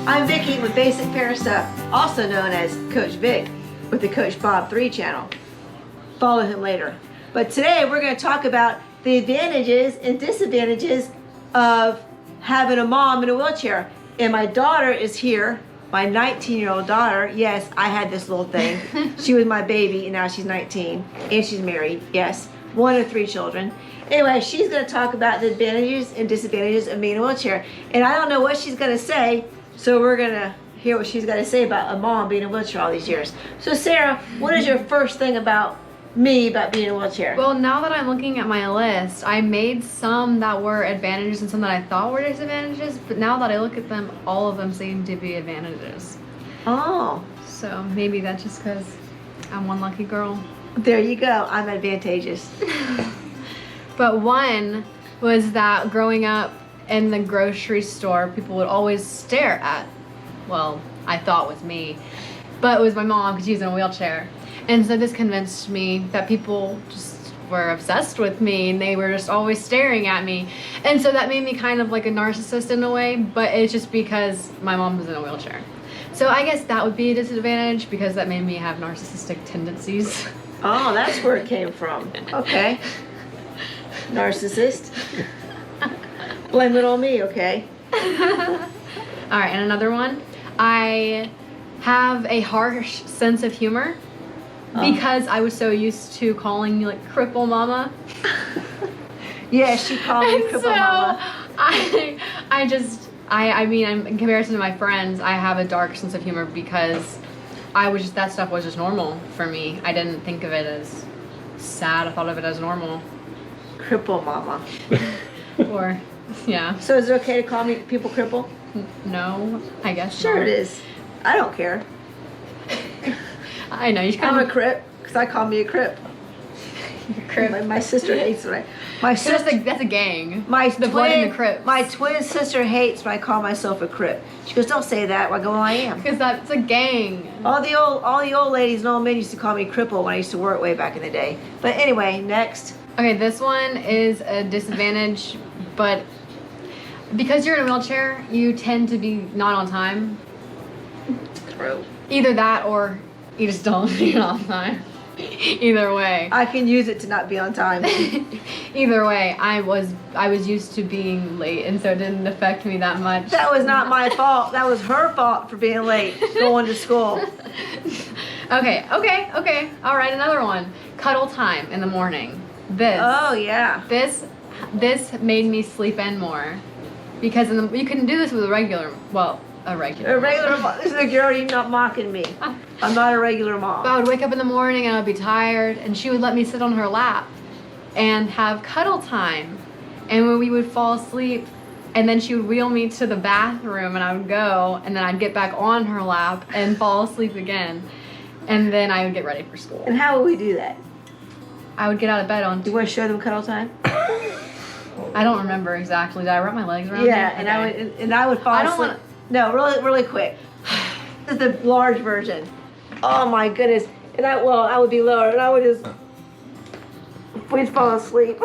I'm Vicki with Basic Parent Stuff, also known as Coach Vic with the Coach Bob 3 channel. Follow him later. But today we're going to talk about the advantages and disadvantages of having a mom in a wheelchair. And my daughter is here, my 19-year-old daughter. Yes, I had this little thing. She was my baby and now she's 19 and she's married. Yes, 1 of 3 children. Anyway, she's going to talk about the advantages and disadvantages of being in a wheelchair. And I don't know what she's going to say, so we're going to hear what she's got to say about a mom being in a wheelchair all these years. So Sarah, what is your first thing about me about being in a wheelchair? Well, now that I'm looking at my list, I made some that were advantages and some that I thought were disadvantages, but now that I look at them, all of them seem to be advantages. Oh. So maybe that's just because I'm one lucky girl. There you go. I'm advantageous. But one was that growing up in the grocery store, people would always stare at, well, I thought was me, but it was my mom because she was in a wheelchair. And so this convinced me that people just were obsessed with me and they were just always staring at me. And so that made me kind of like a narcissist in a way, but it's just because my mom was in a wheelchair. So I guess that would be a disadvantage because that made me have narcissistic tendencies. Oh, that's where it came from. Okay. Narcissist. Blame it on me, okay? All right, and another one. I have a harsh sense of humor because I was so used to calling you like cripple mama. Yeah, she called me cripple mama. I mean, in comparison to my friends, I have a dark sense of humor because that stuff was just normal for me. I didn't think of it as sad. I thought of it as normal. Cripple mama. Or, yeah. So is it okay to call me people cripple? No, I guess Sure not. it is. I don't care. I know, you I'm a crip because I call me a crip. Crip. My sister hates when That's a gang. the blood in the Crips. My twin sister hates when I call myself a crip. She goes, "Don't say that." I go, "Well, I am." Because that's a gang. All the old ladies and old men used to call me cripple when I used to work way back in the day. But anyway, next. Okay, this one is a disadvantage, but because you're in a wheelchair, you tend to be not on time. True. Either that or you just don't be on time. Either way. I can use it to not be on time. Either way, I was used to being late, and so it didn't affect me that much. That was not my fault. That was her fault for being late going to school. Okay. All right, another one. Cuddle time in the morning. Oh yeah. This made me sleep in more because you can do this with a regular mom. This is you're already not mocking me. I'm not a regular mom. But I would wake up in the morning and I'd be tired, and she would let me sit on her lap and have cuddle time. And when we would fall asleep, and then she would wheel me to the bathroom, and I would go, and then I'd get back on her lap and fall asleep again, and then I would get ready for school. And how would we do that? I would get out of bed on. Do you want to show them cuddle time? I don't remember exactly. Did I wrap my legs around? Yeah, it? and I would fall asleep. No, really quick. This is the large version. Oh my goodness. And I would be lower, and I would just please fall asleep.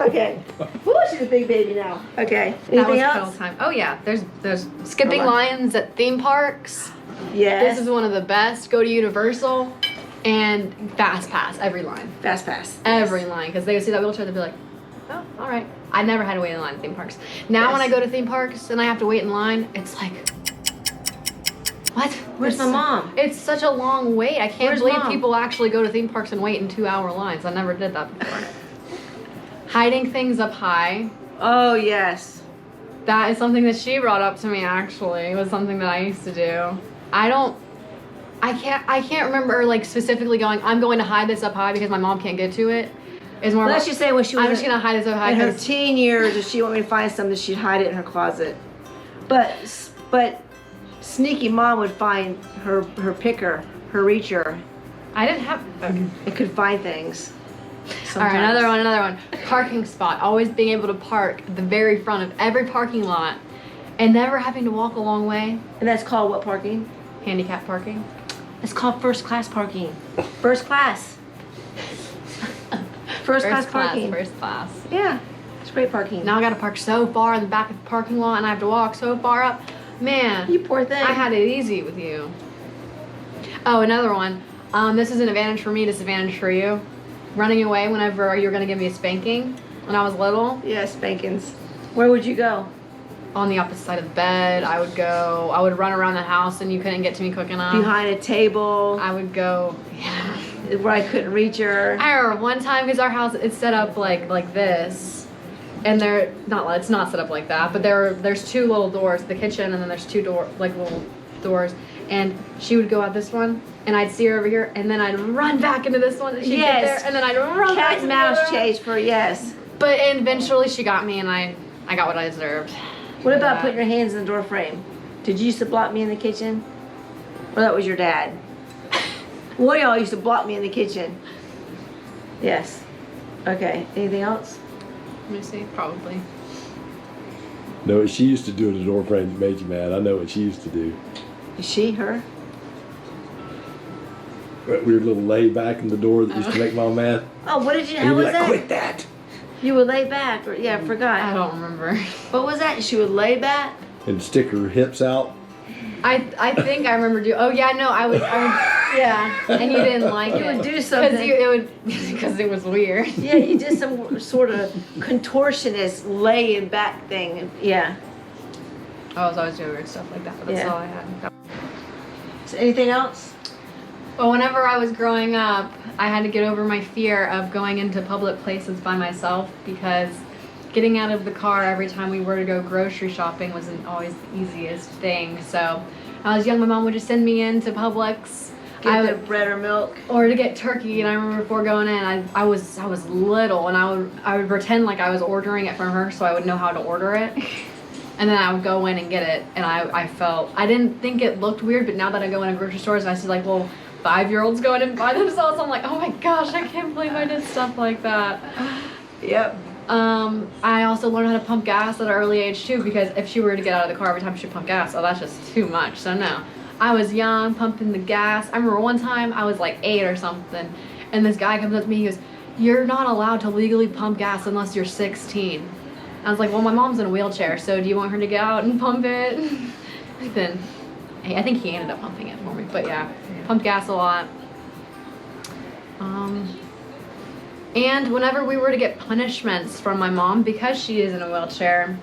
Okay. Woo, she's a big baby now. Okay. Anything That was else? cuddle time. Oh yeah, there's skipping lines at theme parks. Yes. This is one of the best. Go to Universal and Fast Pass every line. Fast pass. Every line, because they would see that wheelchair, they'd be like, oh, all right. I never had to wait in line at theme parks. Now when I go to theme parks and I have to wait in line, it's like, what? Where's my mom? It's such a long wait. I can't Where's believe Mom? people actually go to theme parks and wait in 2-hour lines. I never did that before. Hiding things up high. Oh yes. That is something that she brought up to me, actually. It was something that I used to do. I can't remember like specifically going, I'm going to hide this up high because my mom can't get to it. It's more Let's just say when she was I'm just gonna hide this up high in her 'cause- teen years, if she wanted me to find something, she'd hide it in her closet. But sneaky mom would find her picker, her reacher. I didn't have. Okay. It could find things. All right, sometimes. another one. Parking spot. Always being able to park at the very front of every parking lot and never having to walk a long way. And that's called what parking? Handicap parking. It's called first class parking. First class. First class parking. First class. Yeah, it's great parking. Now I gotta park so far in the back of the parking lot and I have to walk so far up. Man, You poor thing. I had it easy with you. Oh, another one. This is an advantage for me, disadvantage for you. Running away whenever you were going to give me a spanking when I was little. Yeah, spankings. Where would you go? On the opposite side of the bed. I would run around the house and you couldn't get to me quick enough. Behind a table. I would go, Where I couldn't reach her. I remember one time, because our house, it's set up like this. And it's not set up like that, but there's two little doors, the kitchen, and then there's two little doors. And she would go out this one, and I'd see her over here, and then I'd run back into this one, and she'd get there, and then I'd run back Cat and mouse chase for yes. But eventually she got me, and I got what I deserved. What about putting your hands in the door frame? Did you used to block me in the kitchen? Or that was your dad? One of y'all used to block me in the kitchen. Yes. Okay. Anything else? Let me see, probably. No, what she used to do in the door frame that made you mad. I know what she used to do. Is she, her? That weird little lay back in the door that used to make Mom mad. Oh, what did you, And how you'd be was like, that? quit that! You would lay back, or, yeah, I forgot. I don't remember. What was that? She would lay back? And stick her hips out. I think I remember oh yeah, no, I would yeah, and you didn't like it. You would do something. Because it was weird. Yeah, you did some sort of contortionist laying back thing. Yeah. I was always doing weird stuff like that, but that's Yeah. all I had. So anything else? Well, whenever I was growing up, I had to get over my fear of going into public places by myself, because getting out of the car every time we were to go grocery shopping wasn't always the easiest thing. So when I was young, my mom would just send me into Publix. Get the bread or milk. Or to get turkey, and I remember before going in, I was little, and I would pretend like I was ordering it from her so I would know how to order it. And then I would go in and get it, and I didn't think it looked weird, but now that I go into grocery stores and I see like little 5-year-olds going in by themselves, I'm like, oh my gosh, I can't believe I did stuff like that. Yep. I also learned how to pump gas at an early age too, because if she were to get out of the car every time she pumped gas, oh, that's just too much. So no, I was young, pumping the gas. I remember one time I was like 8 or something, and this guy comes up to me, he goes, "You're not allowed to legally pump gas unless you're 16. I was like, well, my mom's in a wheelchair, so do you want her to get out and pump it? Then I think he ended up pumping it for me, but yeah, pumped gas a lot. And whenever we were to get punishments from my mom, because she is in a wheelchair,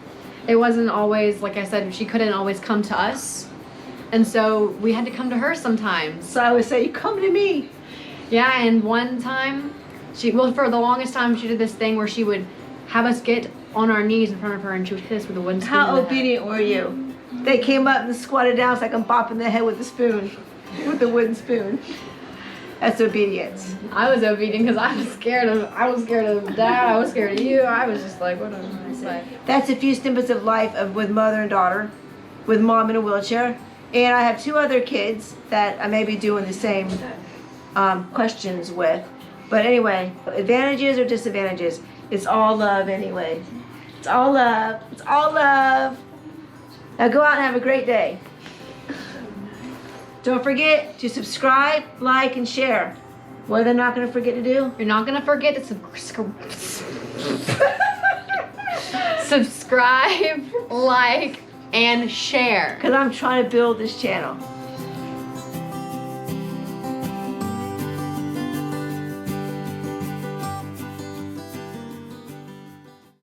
it wasn't always, like I said, she couldn't always come to us. And so we had to come to her sometimes. So I would say, you come to me. Yeah, and one time, for the longest time, she did this thing where she would have us get on our knees in front of her, and she would hit us with a wooden spoon. How obedient were you? They came up and squatted down, so I can bop in the head with the spoon, with the wooden spoon. That's obedience. I was obedient because I was scared of Dad. I was scared of you. I was just like, whatever. That's a few snippets of life with mother and daughter, with mom in a wheelchair. And I have 2 other kids that I may be doing the same questions with. But anyway, advantages or disadvantages? It's all love anyway. It's all love. It's all love. Now go out and have a great day. Don't forget to subscribe, like, and share. What are they not going to forget to do? You're not going to forget to subscribe, like, and share. Because I'm trying to build this channel.